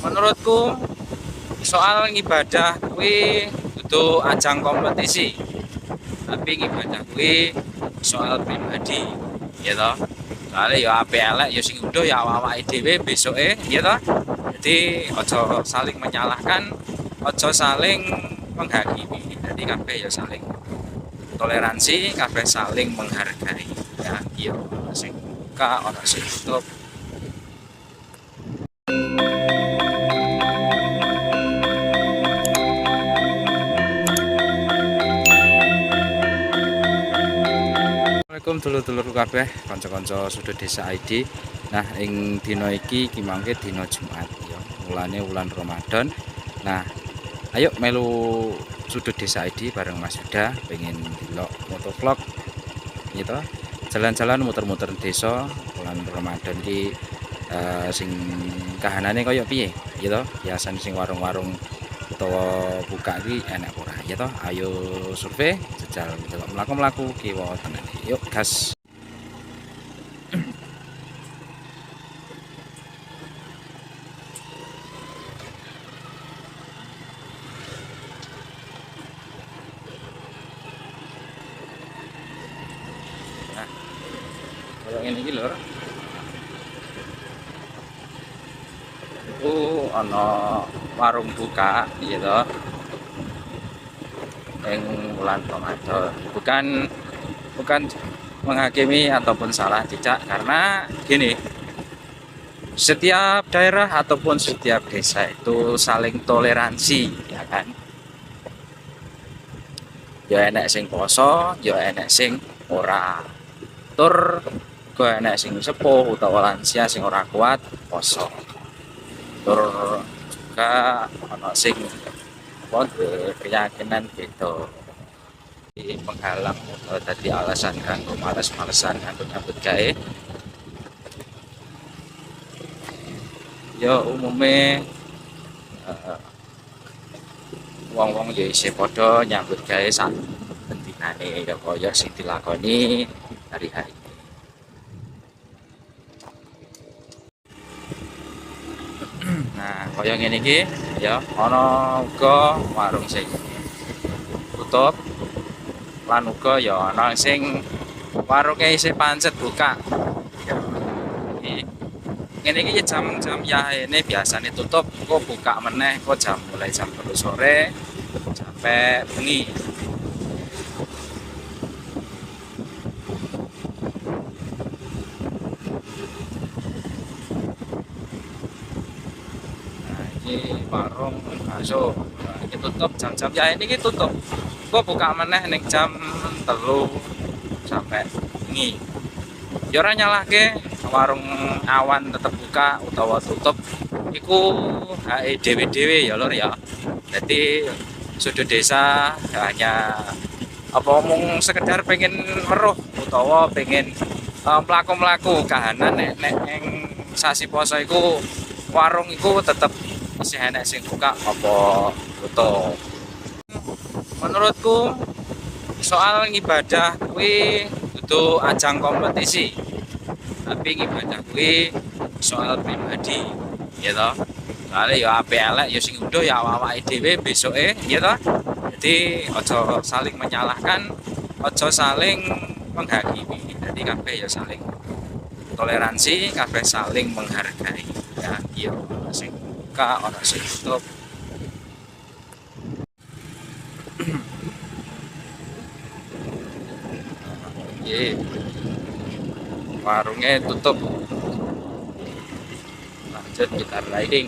Menurutku soal ngibadah kuwi kudu ajang kompetisi, tapi ngibadah kuwi soal pribadi, ya toh. Soalnya ya apik elek ya sing udah ya awake dhewe besoke, ya toh. Jadi ojo saling menyalahkan, ojo saling menghakimi. Jadi kabeh ya saling toleransi, kabeh saling menghargai. Ya, iya ono sing buka, ono sing tutup. Assalamualaikum dulur-dulur kabeh, kanca-kanca sudut desa ID. Nah, ing dina iki mangke dina Jumat ya, mulane wulan Ramadan. Nah, ayo melu sudut desa ID bareng Mas Yuda pengen delok motovlog gitu. Jalan-jalan muter-muter desa wulan Ramadan iki sing kahanane kaya piye gitu. Biasane sing warung-warung utawa buka iki enak ora ya toh. Ayo survei jajal delok mlaku-mlaku kiwa tenane. Yuk gas. Nah, kalau ini iki lho, itu ana warung buka gitu yang bulan Ramadan. Bukan menghakimi ataupun salah tidak, karena gini, setiap daerah ataupun setiap desa itu saling toleransi, ya kan. Ya enek sing poso, ya enek sing ora. Tur go enek sing sepuh utawa lansia sing ora kuat poso. Tur juga ana sing apa keyakinan gitu. Penghalang tadi alasan kanggo males-malesan kanggo nyambut gawe. Ya umume wong-wong ya isih padha nyambut gawe sak pentingane ya kaya sing dilakoni hari-hari. Nah, kaya ngene iki ya ana uga warung sing tutup lan uga ya ana sing warunge isih pancet buka. Ya, ngene iki jam-jam yahene biasane tutup kok buka meneh kok mulai jam 3 sore sampai bengi. Nah, iki warung bakso. Nah, iki tutup jam-jam yahene iki tutup. Kok buka meneh ning jam 3 sampai bengi. Ya ora nyalahke warung awan tetep buka utawa tutup iku hake dhewe-dhewe ya lur ya. Jadi sudut desa hanya apa mung sekedar pengen meruh utawa pengen mlaku-mlaku kahanan nek ning sasi poso iku warung iku tetep isih enek sing buka apa tutup. Menurutku soal ngibadah kuwi kudu ajang kompetisi, tapi ngibadah kuwi soal pribadi, ya toh. Soalnya ya apik elek ya sing udah ya awake dhewe besoke, ya toh. Jadi ojo saling menyalahkan, ojo saling menghakimi. Jadi kabeh ya saling toleransi, kabeh saling menghargai. Ya, iya ono sing buka, ono sing tutup. Iya, warungnya tutup. Lanjut kita riding.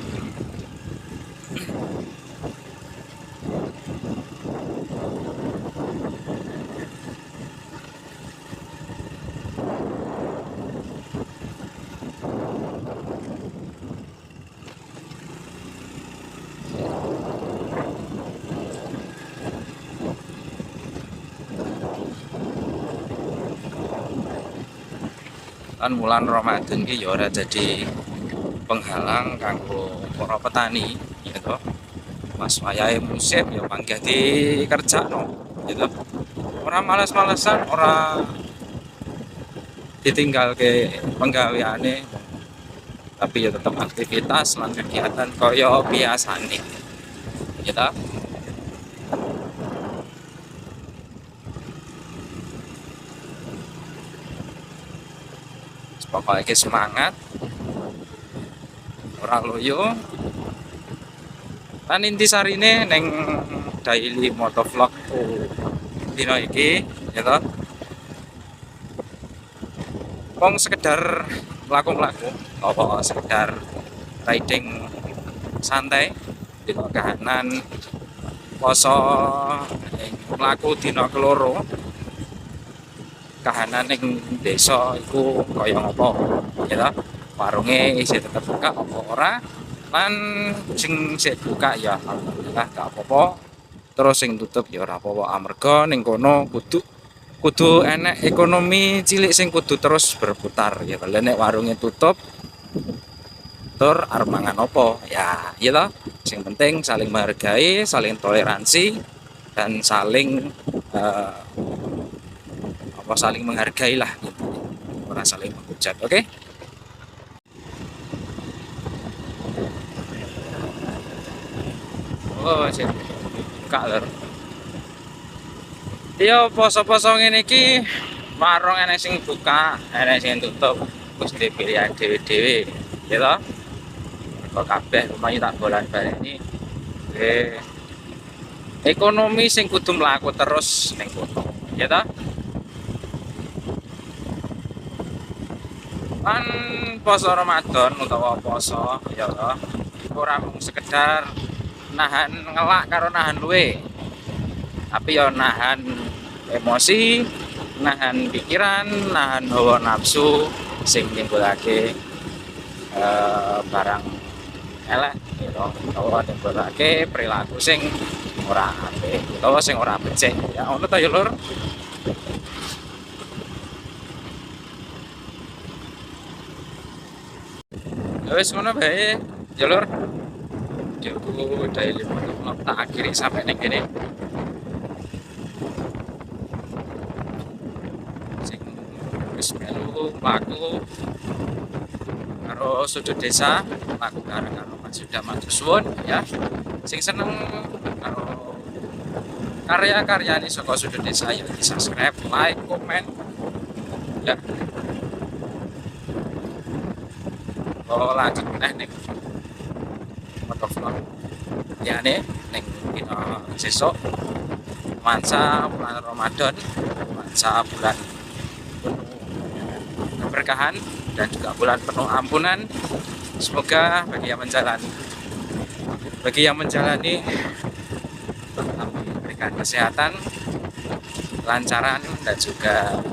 Kan bulan Ramadan ki ya ora jadi penghalang kanggo para petani gitu. Pas wayahe musim ya panggih dikerjakno gitu. Ora males-malesan, ora ditinggal ke penggaweane. tapi ya tetap aktivitas lan kegiatan kaya biasane gitu. Pokoknya semangat, ora loyo. Lan intisarine neng daily motovlog dino iki gitu. Wong sekedar mlaku-mlaku apa sekedar riding santai dino kahanan poso mlaku dino keloro kahanan ning desa iku kaya ngopo gitu. Warunge isih tetep buka apa ora, lan sing isih buka ya alhamdulillah gak apa-apa, terus sing tutup ya ora apa-apa amarga ning kono kudu enek ekonomi cilik sing kudu terus berputar ya. Lah nek warunge tutup tur arep mangan apa ya gitu. Sing penting saling menghargai, saling toleransi, dan saling saling menghargai lah gitu. Ora saling menghujat, oke? Oh, sip. Buka lur. Iya, poso-poso ngene iki warung enek sing buka, enek sing tutup. Wis dipilih dhewe-dhewe, ya toh? Kok kabeh lumayan tak bolan-baleni. Ekonomi sing kudu mlaku terus ning kono, ya toh? Kan poso Ramadan utawa poso, ya toh? Ora mung sekedar nahan ngelak karo nahan luwe, tapi ya nahan emosi, nahan pikiran, nahan hawa nafsu sing nimbulake barang elek gitu, utawa nimbulake perilaku sing ora apik utawa sing ora becik ya ngono ta ya lur. Ya wis ngono bae ya lur. Videoku daily motovlog tak akhiri sampai ning kene. Sing wis melu mlaku karo sudut desa, mlaku bareng karo Mas Yuda matur suwun ya. Sing seneng karo karya-karyane saka sudut desa ya di subscribe, like, komen ya. Oh lanjut ning motovlog ya nih ning dina sesuk mansa bulan Ramadan, mansa bulan penuh keberkahan dan juga bulan penuh ampunan. Semoga bagi yang menjalani tetap diberikan kesehatan, kelancaran, dan juga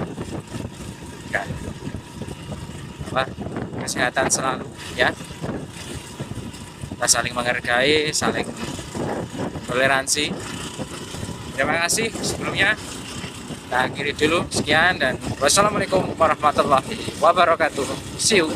kesehatan selalu ya. Kita saling menghargai, saling toleransi. Terima kasih sebelumnya. Kita akhiri dulu sekian dan wassalamualaikum warahmatullahi wabarakatuh. See you.